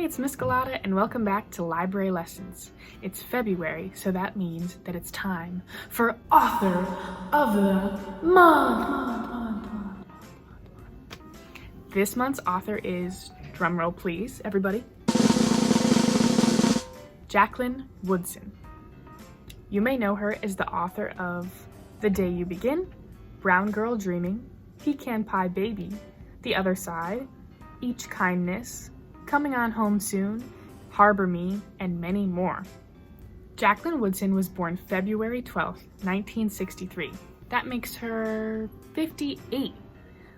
Hi, it's Miss Galata, and welcome back to Library Lessons. It's February, so that means that it's time for Author of the Month. This month's author is, drumroll please, everybody, Jacqueline Woodson. You may know her as the author of The Day You Begin, Brown Girl Dreaming, Pecan Pie Baby, The Other Side, Each Kindness, Coming on Home Soon, Harbor Me, and many more. Jacqueline Woodson was born February 12, 1963. That makes her 58.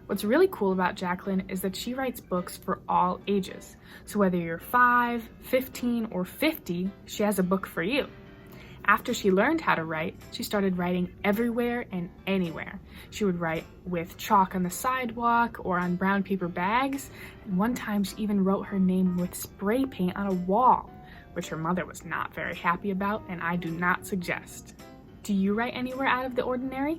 What's really cool about Jacqueline is that she writes books for all ages. So whether you're 5, 15, or 50, she has a book for you. After she learned how to write, she started writing everywhere and anywhere. She would write with chalk on the sidewalk or on brown paper bags, and one time she even wrote her name with spray paint on a wall, which her mother was not very happy about, and I do not suggest. Do you write anywhere out of the ordinary?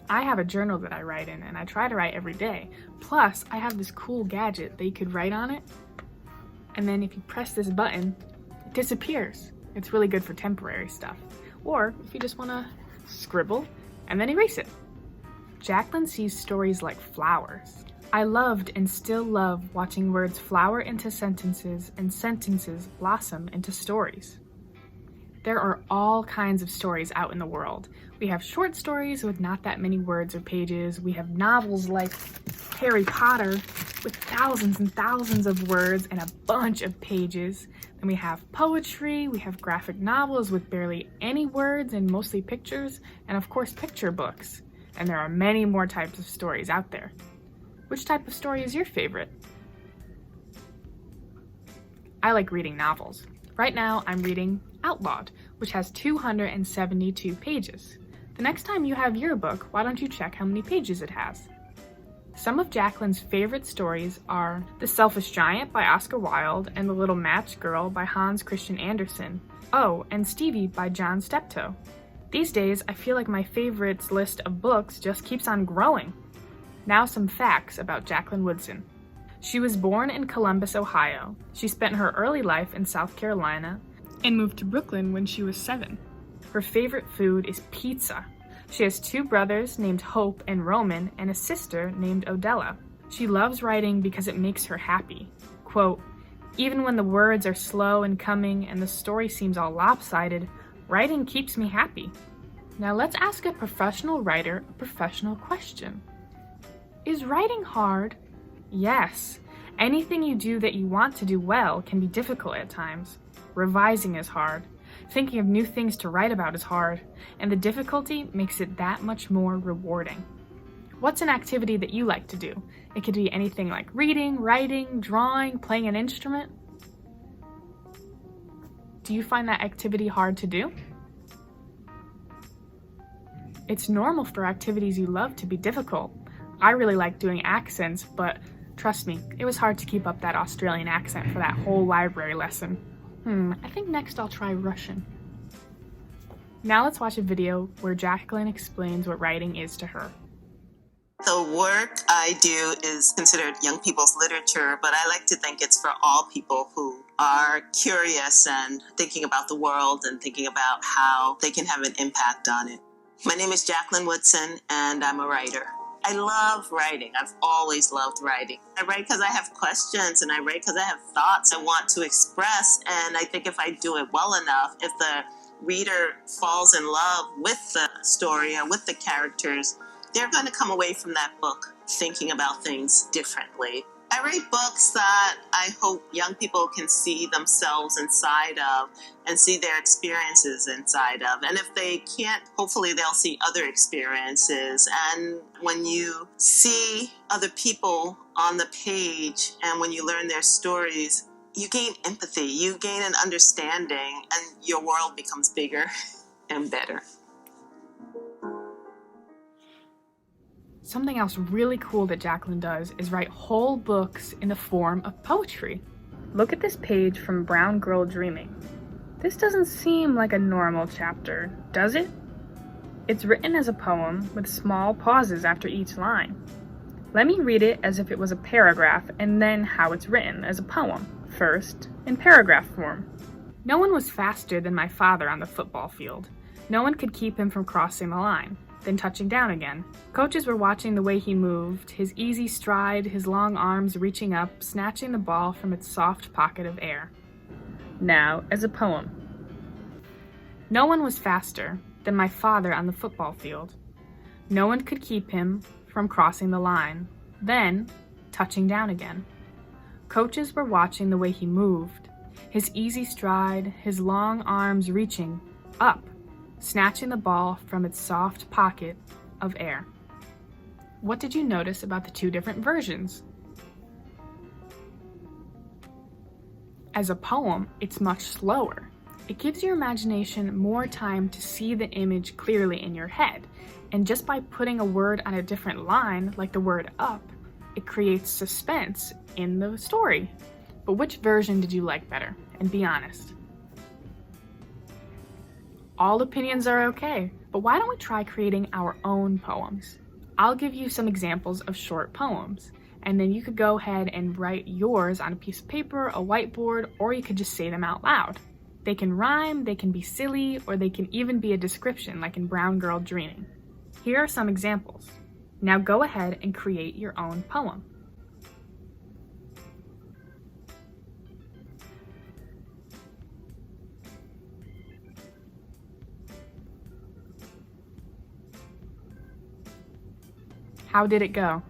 I have a journal that I write in, and I try to write every day. Plus, I have this cool gadget that you could write on it, and then if you press this button, it disappears. It's really good for temporary stuff. Or if you just want to scribble and then erase it. Jacqueline sees stories like flowers. I loved and still love watching words flower into sentences and sentences blossom into stories. There are all kinds of stories out in the world. We have short stories with not that many words or pages. We have novels like Harry Potter with thousands and thousands of words and a bunch of pages. Then we have poetry, we have graphic novels with barely any words and mostly pictures, and of course picture books. And there are many more types of stories out there. Which type of story is your favorite? I like reading novels. Right now I'm reading Outlawed, which has 272 pages. The next time you have your book, why don't you check how many pages it has? Some of Jacqueline's favorite stories are The Selfish Giant by Oscar Wilde and The Little Match Girl by Hans Christian Andersen. Oh, and Stevie by John Steptoe. These days, I feel like my favorites list of books just keeps on growing. Now some facts about Jacqueline Woodson. She was born in Columbus, Ohio. She spent her early life in South Carolina and moved to Brooklyn when she was 7. Her favorite food is pizza. She has 2 brothers named Hope and Roman and a sister named Odella. She loves writing because it makes her happy. Quote, "Even when the words are slow in coming and the story seems all lopsided, writing keeps me happy." Now let's ask a professional writer a professional question. Is writing hard? Yes. Anything you do that you want to do well can be difficult at times. Revising is hard. Thinking of new things to write about is hard, and the difficulty makes it that much more rewarding. What's an activity that you like to do? It could be anything like reading, writing, drawing, playing an instrument. Do you find that activity hard to do? It's normal for activities you love to be difficult. I really like doing accents, but trust me, it was hard to keep up that Australian accent for that whole library lesson. I think next I'll try Russian. Now let's watch a video where Jacqueline explains what writing is to her. The work I do is considered young people's literature, but I like to think it's for all people who are curious and thinking about the world and thinking about how they can have an impact on it. My name is Jacqueline Woodson, and I'm a writer. I love writing. I've always loved writing. I write because I have questions, and I write because I have thoughts I want to express, and I think if I do it well enough, if the reader falls in love with the story and with the characters, they're going to come away from that book thinking about things differently. I write books that I hope young people can see themselves inside of and see their experiences inside of. And if they can't, hopefully they'll see other experiences. And when you see other people on the page and when you learn their stories, you gain empathy, you gain an understanding, and your world becomes bigger and better. Something else really cool that Jacqueline does is write whole books in the form of poetry. Look at this page from Brown Girl Dreaming. This doesn't seem like a normal chapter, does it? It's written as a poem with small pauses after each line. Let me read it as if it was a paragraph and then how it's written as a poem, first in paragraph form. No one was faster than my father on the football field. No one could keep him from crossing the line, then touching down again. Coaches were watching the way he moved, his easy stride, his long arms reaching up, snatching the ball from its soft pocket of air. Now, as a poem. No one was faster than my father on the football field. No one could keep him from crossing the line, then touching down again. Coaches were watching the way he moved, his easy stride, his long arms reaching up, snatching the ball from its soft pocket of air. What did you notice about the two different versions? As a poem, it's much slower. It gives your imagination more time to see the image clearly in your head, and just by putting a word on a different line, like the word up, it creates suspense in the story. But which version did you like better? And be honest. All opinions are okay, but why don't we try creating our own poems? I'll give you some examples of short poems, and then you could go ahead and write yours on a piece of paper, a whiteboard, or you could just say them out loud. They can rhyme, they can be silly, or they can even be a description like in Brown Girl Dreaming. Here are some examples. Now go ahead and create your own poem. How did it go?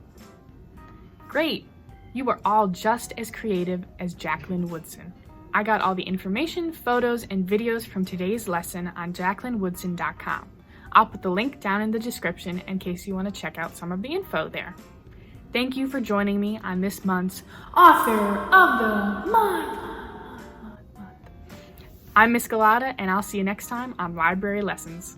Great! You were all just as creative as Jacqueline Woodson. I got all the information, photos, and videos from today's lesson on jaclynwoodson.com. I'll put the link down in the description in case you want to check out some of the info there. Thank you for joining me on this month's Author of the Month. I'm Miss Galata, and I'll see you next time on Library Lessons.